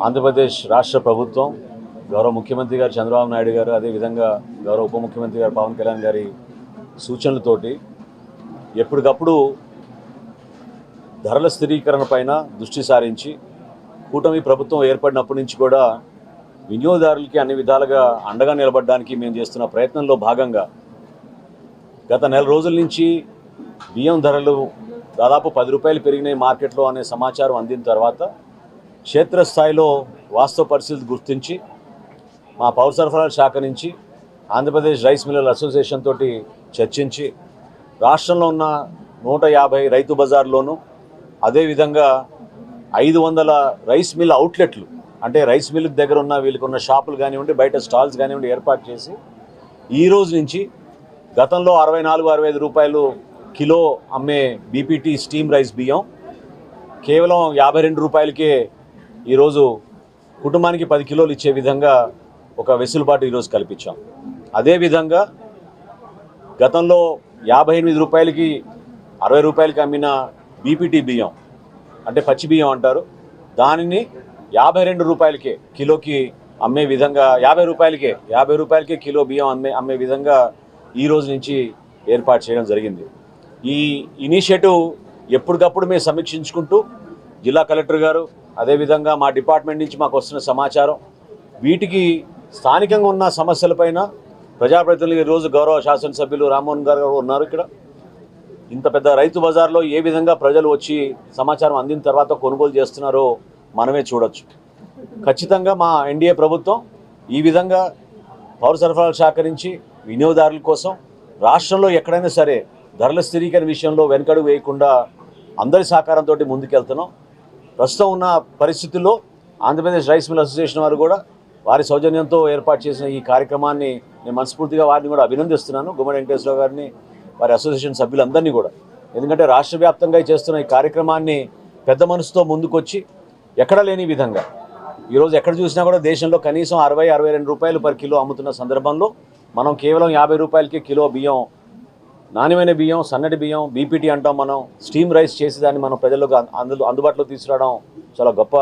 ఆంధ్రప్రదేశ్ రాష్ట్ర ప్రభుత్వం గౌరవ ముఖ్యమంత్రి గారు చంద్రబాబు నాయుడు గారు అదేవిధంగా గౌరవ ఉప ముఖ్యమంత్రి గారు పవన్ కళ్యాణ్ గారి సూచనలతోటి ఎప్పటికప్పుడు ధరల స్థిరీకరణ పైన దృష్టి సారించి కూటమి ప్రభుత్వం ఏర్పడినప్పటి నుంచి కూడా వినియోగదారులకి అన్ని విధాలుగా అండగా నిలబడడానికి మేము చేస్తున్న ప్రయత్నంలో భాగంగా గత నెల రోజుల నుంచి బియ్యం ధరలు దాదాపు 10 రూపాయలు పెరిగినాయి మార్కెట్లో అనే సమాచారం అందిన తర్వాత క్షేత్రస్థాయిలో వాస్తవ పరిస్థితి గుర్తించి మా పౌర సరఫరాల శాఖ నుంచి ఆంధ్రప్రదేశ్ రైస్ మిల్లర్ అసోసియేషన్ తోటి చర్చించి రాష్ట్రంలో ఉన్న 150 రైతు బజార్లోనూ అదేవిధంగా 500 రైస్ మిల్ అవుట్లెట్లు అంటే రైస్ మిల్ దగ్గర ఉన్న వీళ్ళకి ఉన్న షాపులు కానివ్వండి బయట స్టాల్స్ కానివ్వండి ఏర్పాటు చేసి ఈ రోజు నుంచి గతంలో 64-65 రూపాయలు కిలో అమ్మే బీపీటీ స్టీమ్ రైస్ బియ్యం కేవలం 52 రూపాయలకే ఈరోజు కుటుంబానికి 10 కిలోలు ఇచ్చే విధంగా ఒక వెసులుబాటు ఈరోజు కల్పించాం. అదేవిధంగా గతంలో 58 రూపాయలకి 60 రూపాయలకి అమ్మిన బీపీటీ బియ్యం అంటే పచ్చి బియ్యం అంటారు, దానిని 52 రూపాయలకే కిలోకి అమ్మే విధంగా 50 రూపాయలకే కిలో బియ్యం అమ్మే విధంగా ఈ రోజు నుంచి ఏర్పాటు చేయడం జరిగింది. ఈ ఇనిషియేటివ్ ఎప్పటికప్పుడు మేము సమీక్షించుకుంటూ జిల్లా కలెక్టర్ గారు అదేవిధంగా మా డిపార్ట్మెంట్ నుంచి మాకు వస్తున్న సమాచారం వీటికి స్థానికంగా ఉన్న సమస్యలపైన ప్రజాప్రతినిధులు ఈరోజు గౌరవ శాసనసభ్యులు రామ్మోహన్ గారు ఉన్నారు. ఇక్కడ ఇంత పెద్ద రైతు బజార్లో ఏ విధంగా ప్రజలు వచ్చి సమాచారం అందిన తర్వాత కొనుగోలు చేస్తున్నారో మనమే చూడొచ్చు. ఖచ్చితంగా మా ఎన్డీఏ ప్రభుత్వం ఈ విధంగా పౌర సరఫరాల శాఖ నుంచి వినియోగదారుల కోసం రాష్ట్రంలో ఎక్కడైనా సరే ధరల స్థిరీకరణ విషయంలో వెనకడుగు వేయకుండా అందరి సహకారంతో ముందుకెళ్తున్నాం. ప్రస్తుతం ఉన్న పరిస్థితుల్లో ఆంధ్రప్రదేశ్ రైస్ మిల్ అసోసియేషన్ వారు కూడా వారి సౌజన్యంతో ఏర్పాటు చేసిన ఈ కార్యక్రమాన్ని నేను మనస్ఫూర్తిగా వారిని కూడా అభినందిస్తున్నాను, గుమ్మడి వెంకటేశ్వరరావు గారిని వారి అసోసియేషన్ సభ్యులందరినీ కూడా. ఎందుకంటే రాష్ట్ర వ్యాప్తంగా చేస్తున్న ఈ కార్యక్రమాన్ని పెద్ద మనసుతో ముందుకొచ్చి ఎక్కడ లేని విధంగా ఈరోజు ఎక్కడ చూసినా కూడా దేశంలో కనీసం 60-62 రూపాయలు పర్ కిలో అమ్ముతున్న సందర్భంలో మనం కేవలం 50 రూపాయలకి కిలో బియ్యం, నాణ్యమైన బియ్యం, సన్నటి బియ్యం, బీపీటీ అంటాం మనం, స్టీమ్ రైస్ చేసి దాన్ని మనం ప్రజలకు అందుబాటులో తీసుకురావడం చాలా గొప్ప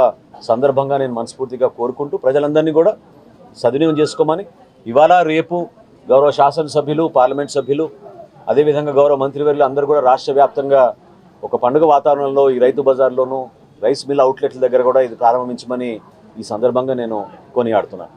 సందర్భంగా నేను మనస్ఫూర్తిగా కోరుకుంటూ ప్రజలందరినీ కూడా సద్వినియోగం చేసుకోమని ఇవాళ రేపు గౌరవ శాసనసభ్యులు పార్లమెంట్ సభ్యులు అదేవిధంగా గౌరవ మంత్రివర్యులు అందరూ కూడా రాష్ట్ర వ్యాప్తంగా ఒక పండుగ వాతావరణంలో ఈ రైతు బజార్లోనూ రైస్ మిల్ అవుట్లెట్ల దగ్గర కూడా ఇది ప్రారంభించమని ఈ సందర్భంగా నేను కొనియాడుతున్నాను.